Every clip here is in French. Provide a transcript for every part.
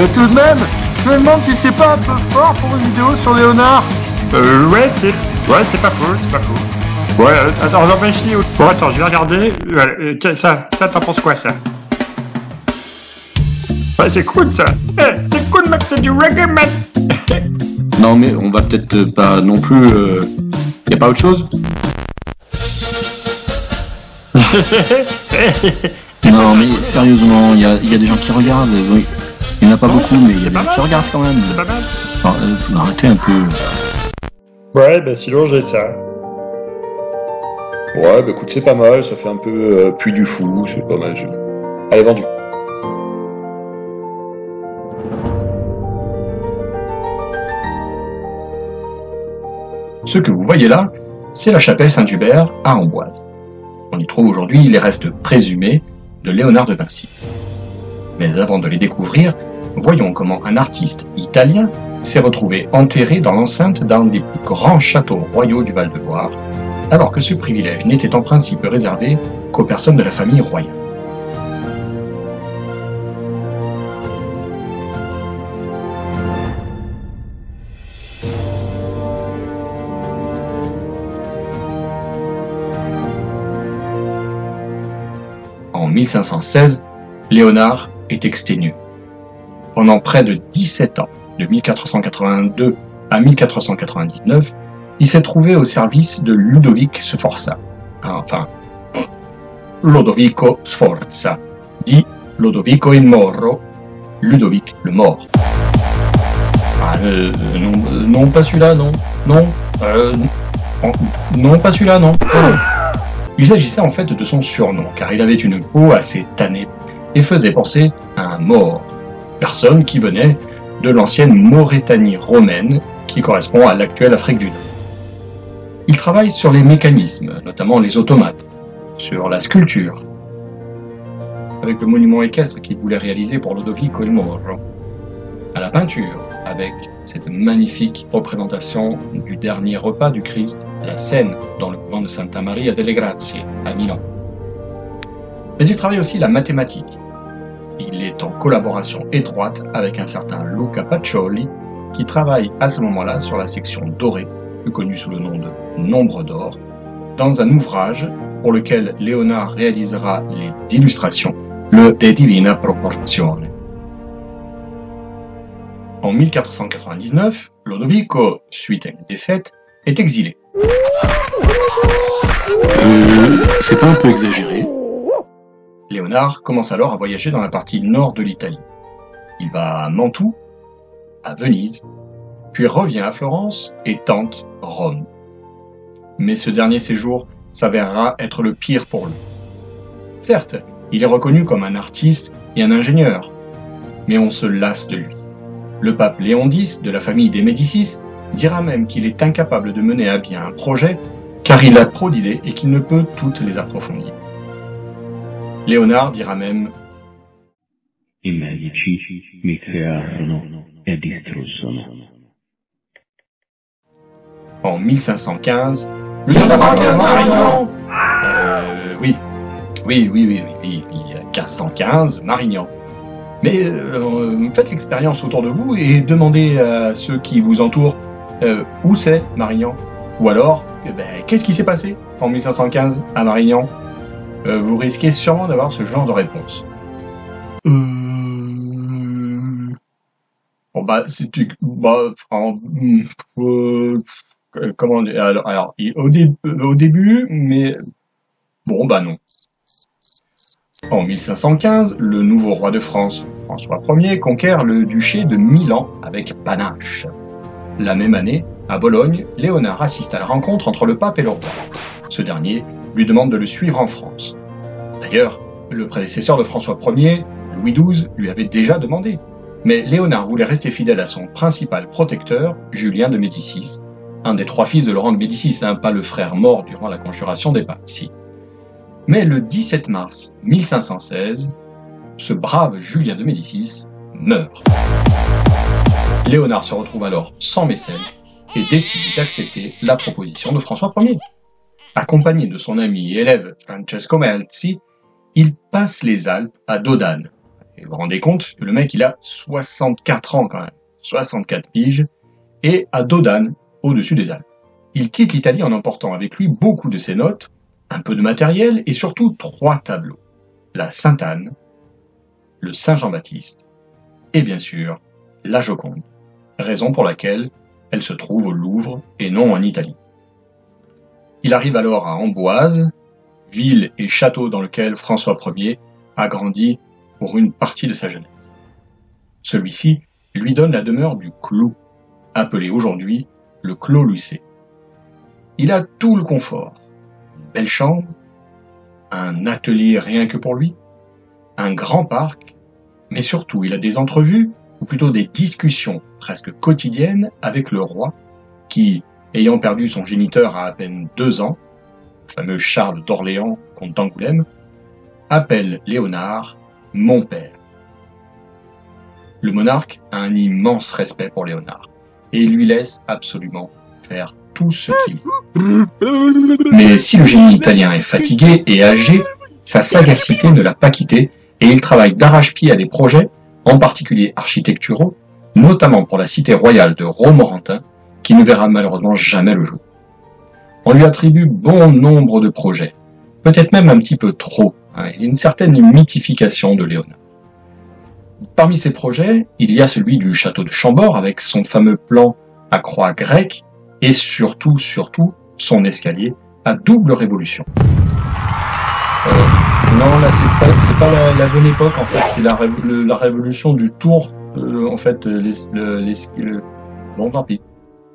Tout de même, je me demande si c'est pas un peu fort pour une vidéo sur Léonard. Ouais, c'est pas faux, c'est pas faux. Ouais, attends, ici. Bon, attends, je vais regarder. Tiens, ça, t'en penses quoi, ça? Ouais, c'est cool, ça. C'est cool, mec, c'est du reggae, mec. Non, mais on va peut-être pas non plus... Y a pas autre chose? Non, mais sérieusement, il y a des gens qui regardent. Oui. Il n'y en a pas beaucoup, mais il y a des gens qui regardent quand même. C'est pas mal. Enfin, arrêtez un peu. Ouais, bah sinon j'ai ça. Ouais, bah écoute, c'est pas mal, ça fait un peu Puy du Fou, c'est pas mal. Allez, vendu. Ce que vous voyez là, c'est la chapelle Saint-Hubert à Amboise. On y trouve aujourd'hui les restes présumés de Léonard de Vinci. Mais avant de les découvrir, voyons comment un artiste italien s'est retrouvé enterré dans l'enceinte d'un des plus grands châteaux royaux du Val-de-Loire, alors que ce privilège n'était en principe réservé qu'aux personnes de la famille royale. En 1516, Léonard est exténué. Pendant près de 17 ans, de 1482 à 1499, il s'est trouvé au service de Ludovic Sforza. Enfin, Lodovico Sforza, dit Lodovico il Moro, Ludovic le Mort. Non, pas celui-là, non. Non, pas celui-là, non. Il s'agissait en fait de son surnom, car il avait une peau assez tannée et faisait penser à un mort, personne qui venait de l'ancienne Maurétanie romaine, qui correspond à l'actuelle Afrique du Nord. Il travaille sur les mécanismes, notamment les automates, sur la sculpture, avec le monument équestre qu'il voulait réaliser pour Lodovico il Moro, à la peinture, avec cette magnifique représentation du dernier repas du Christ, la scène dans le couvent de Santa Maria delle Grazie, à Milan. Mais il travaille aussi la mathématique. Il est en collaboration étroite avec un certain Luca Pacioli, qui travaille à ce moment-là sur la section dorée, plus connue sous le nom de Nombre d'or, dans un ouvrage pour lequel Léonard réalisera les illustrations, le De Divina Proportione. En 1499, Lodovico, suite à une défaite, est exilé. C'est pas un peu exagéré? Léonard commence alors à voyager dans la partie nord de l'Italie. Il va à Mantoue, à Venise, puis revient à Florence et tente Rome. Mais ce dernier séjour s'avérera être le pire pour lui. Certes, il est reconnu comme un artiste et un ingénieur, mais on se lasse de lui. Le pape Léon X, de la famille des Médicis, dira même qu'il est incapable de mener à bien un projet car il a trop d'idées et qu'il ne peut toutes les approfondir. Léonard dira même « I medici mi crearono e distrussono ». En 1515, Marignan. Oui, 1515, Marignan. Mais faites l'expérience autour de vous et demandez à ceux qui vous entourent où c'est Marignan. Ou alors, qu'est-ce qui s'est passé en 1515 à Marignan? Vous risquez sûrement d'avoir ce genre de réponse. Bon comment dire, alors au début, mais bon non. En 1515, le nouveau roi de France, François Ier, conquiert le duché de Milan avec panache. La même année, à Bologne, Léonard assiste à la rencontre entre le pape et le roi. Ce dernier lui demande de le suivre en France. D'ailleurs, le prédécesseur de François Ier, Louis XII, lui avait déjà demandé. Mais Léonard voulait rester fidèle à son principal protecteur, Julien de Médicis, un des 3 fils de Laurent de Médicis, pas le frère mort durant la conjuration des papes. Si. Mais le 17 mars 1516, ce brave Julien de Médicis meurt. Léonard se retrouve alors sans mécène et décide d'accepter la proposition de François Ier. Accompagné de son ami et élève Francesco Melzi, il passe les Alpes à Dodane, Et vous vous rendez compte que le mec, il a 64 ans quand même, 64 piges, et à Dodane, au-dessus des Alpes. Il quitte l'Italie en emportant avec lui beaucoup de ses notes, un peu de matériel et surtout 3 tableaux. La Sainte-Anne, le Saint-Jean-Baptiste et bien sûr la Joconde, raison pour laquelle elle se trouve au Louvre et non en Italie. Il arrive alors à Amboise, ville et château dans lequel François Ier a grandi pour une partie de sa jeunesse. Celui-ci lui donne la demeure du Clos, appelé aujourd'hui le Clos Lucé. Il a tout le confort, une belle chambre, un atelier rien que pour lui, un grand parc, mais surtout il a des entrevues, ou plutôt des discussions presque quotidiennes avec le roi, qui, ayant perdu son géniteur à peine 2 ans, le fameux Charles d'Orléans, comte d'Angoulême, appelle Léonard « mon père ». Le monarque a un immense respect pour Léonard, et lui laisse absolument faire tout ce qu'il veut. Mais si le génie italien est fatigué et âgé, sa sagacité ne l'a pas quitté, et il travaille d'arrache-pied à des projets, en particulier architecturaux, notamment pour la cité royale de Romorantin, qui ne verra malheureusement jamais le jour. On lui attribue bon nombre de projets, peut-être même un petit peu trop, et une certaine mythification de Léonard. Parmi ces projets, il y a celui du château de Chambord avec son fameux plan à croix grecque et surtout son escalier à double révolution. Non, là c'est pas la bonne époque en fait, c'est la révolution du tour, en fait, bon tant pis.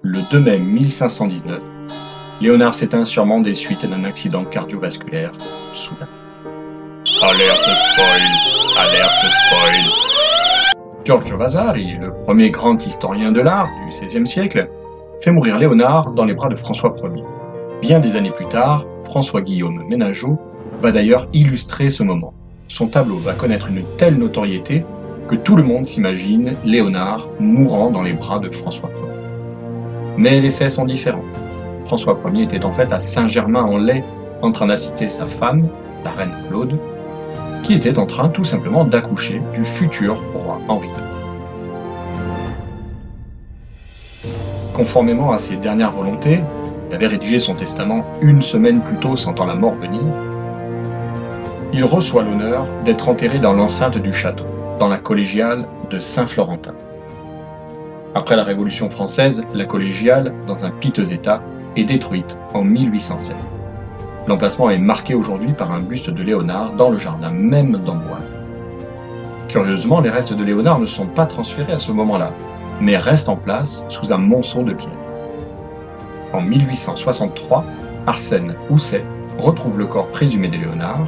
Le 2 mai 1519, Léonard s'éteint sûrement des suites d'un accident cardiovasculaire soudain. Alerte spoil, alerte spoil. Giorgio Vasari, le premier grand historien de l'art du XVIe siècle, fait mourir Léonard dans les bras de François Ier. Bien des années plus tard, François-Guillaume Ménageot va d'ailleurs illustrer ce moment. Son tableau va connaître une telle notoriété que tout le monde s'imagine Léonard mourant dans les bras de François Ier. Mais les faits sont différents. François Ier était en fait à Saint-Germain-en-Laye en train d'assister sa femme, la reine Claude, qui était en train tout simplement d'accoucher du futur roi Henri II. Conformément à ses dernières volontés, il avait rédigé son testament 1 semaine plus tôt sentant la mort venir, il reçoit l'honneur d'être enterré dans l'enceinte du château, dans la collégiale de Saint-Florentin. Après la Révolution française, la collégiale, dans un piteux état, est détruite en 1807. L'emplacement est marqué aujourd'hui par un buste de Léonard dans le jardin même d'Amboise. Curieusement, les restes de Léonard ne sont pas transférés à ce moment-là, mais restent en place sous un monceau de pierres. En 1863, Arsène Housset retrouve le corps présumé de Léonard,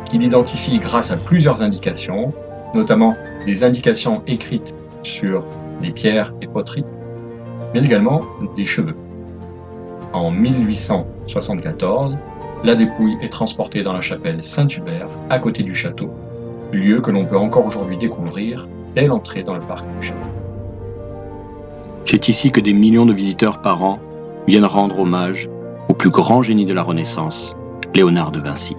qu'il identifie grâce à plusieurs indications, notamment des indications écrites sur des pierres et poteries, mais également des cheveux. En 1874, la dépouille est transportée dans la chapelle Saint-Hubert, à côté du château, lieu que l'on peut encore aujourd'hui découvrir dès l'entrée dans le parc du château. C'est ici que des millions de visiteurs par an viennent rendre hommage au plus grand génie de la Renaissance, Léonard de Vinci.